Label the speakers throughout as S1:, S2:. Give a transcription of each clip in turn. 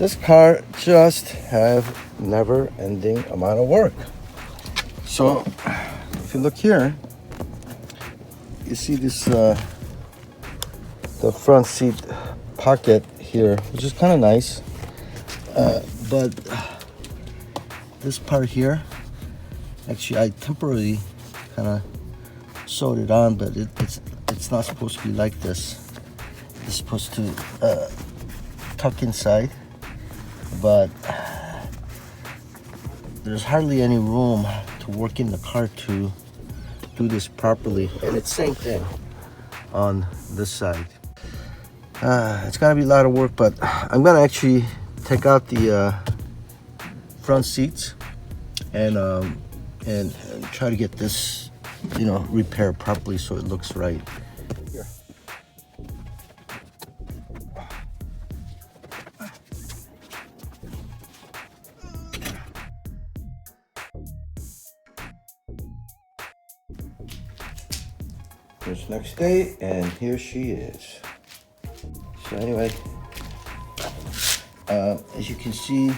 S1: This car just have never-ending amount of work. So if you look here, you see this the front seat pocket here, which is kind of nice, but this part here, actually I temporarily kind of sewed it on, but it's not supposed to be like this. It's supposed to tuck inside, but there's hardly any room to work in the car to do this properly. And it's same thing on this side. It's gonna be a lot of work, but I'm gonna actually take out the front seats and try to get this, repaired properly so it looks right. Here. Here's next day, and here she is. So anyway, as you can see,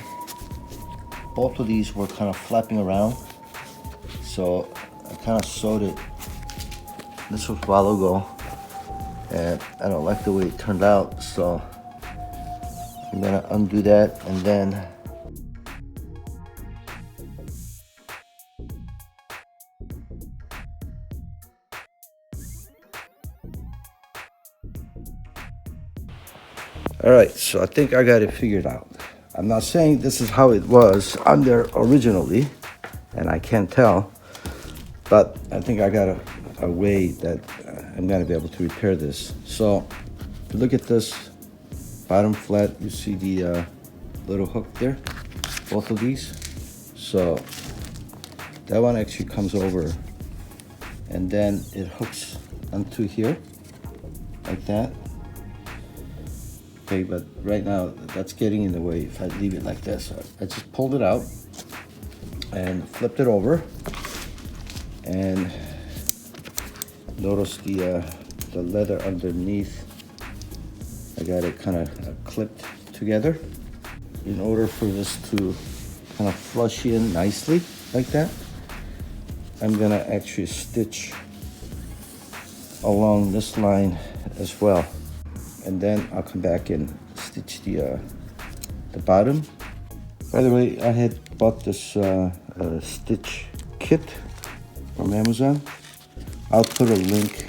S1: both of these were kind of flapping around. So I kind of sewed it. This was a while ago, and I don't like the way it turned out. So I'm gonna undo that, and then all right, so I think I got it figured out. I'm not saying this is how it was on there originally, and I can't tell, but I think I got a way that I'm gonna be able to repair this. So if you look at this bottom flat, you see the little hook there, both of these. So that one actually comes over, and then it hooks onto here like that. Okay, but right now that's getting in the way if I leave it like this. I just pulled it out and flipped it over, and notice the leather underneath. I got it kind of clipped together in order for this to kind of flush in nicely like that. I'm gonna actually stitch along this line as well. And then I'll come back and stitch the bottom. By the way, I had bought this stitch kit from Amazon. I'll put a link.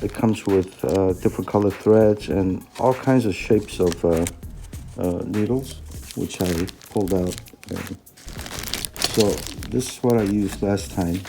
S1: It comes with different color threads and all kinds of shapes of needles, which I pulled out. So this is what I used last time.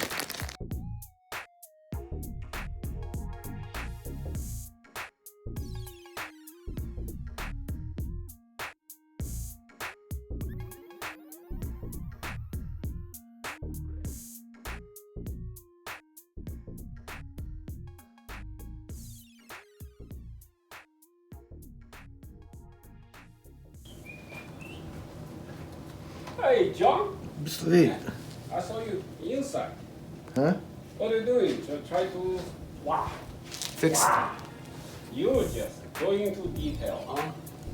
S2: Hey, John.
S1: Sweet.
S2: I saw you inside.
S1: Huh?
S2: What are you doing? So try to, wow.
S1: Fix.
S2: Wow. You just going into detail, huh?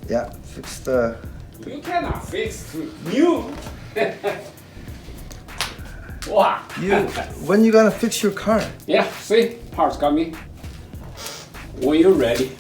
S1: Yeah, fix the.
S2: You cannot fix new. Wow.
S1: When you gonna fix your car?
S2: Yeah, see, parts coming. When you're ready.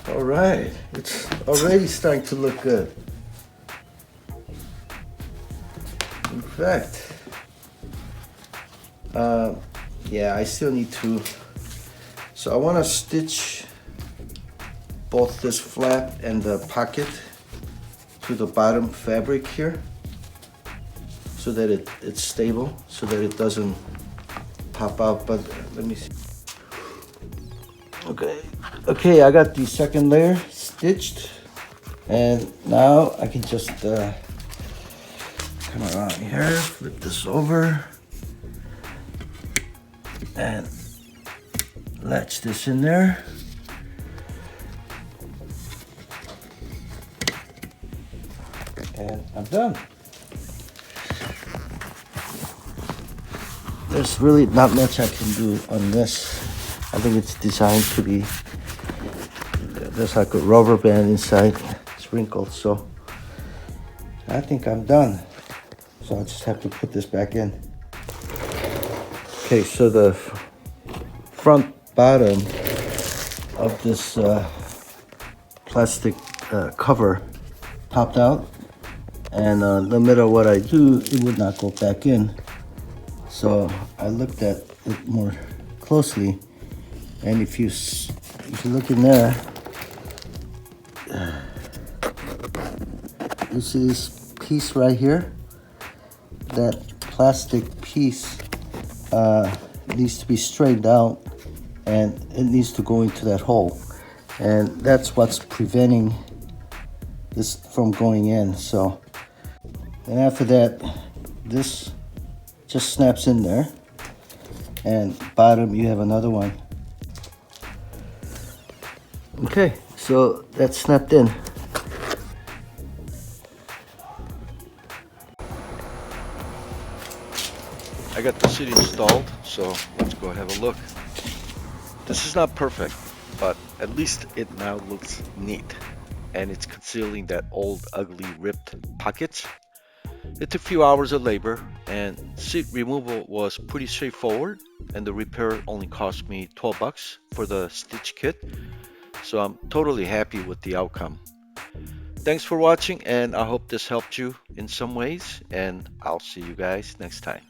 S1: All right, it's already starting to look good. In fact, yeah, I still need to. So I want to stitch both this flap and the pocket to the bottom fabric here, so that it's stable, so that it doesn't pop out. But let me see. Okay, I got the second layer stitched, and now I can just come around here, flip this over, and latch this in there. And I'm done. There's really not much I can do on this. I think it's designed to be, there's like a rubber band inside, it's wrinkled, so I think I'm done. So I just have to put this back in. Okay, so the front bottom of this plastic cover popped out, and no matter what I do, it would not go back in. So I looked at it more closely, and if you look in there, you see this piece right here? That plastic piece needs to be straightened out, and it needs to go into that hole, and that's what's preventing this from going in. So, and after that, this just snaps in there, and bottom you have another one. Okay, so that's snapped in.
S3: I got the seat installed, so let's go have a look. This is not perfect, but at least it now looks neat, and it's concealing that old ugly ripped pockets. It took a few hours of labor, and seat removal was pretty straightforward, and the repair only cost me 12 bucks for the stitch kit, so I'm totally happy with the outcome. Thanks for watching, and I hope this helped you in some ways, and I'll see you guys next time.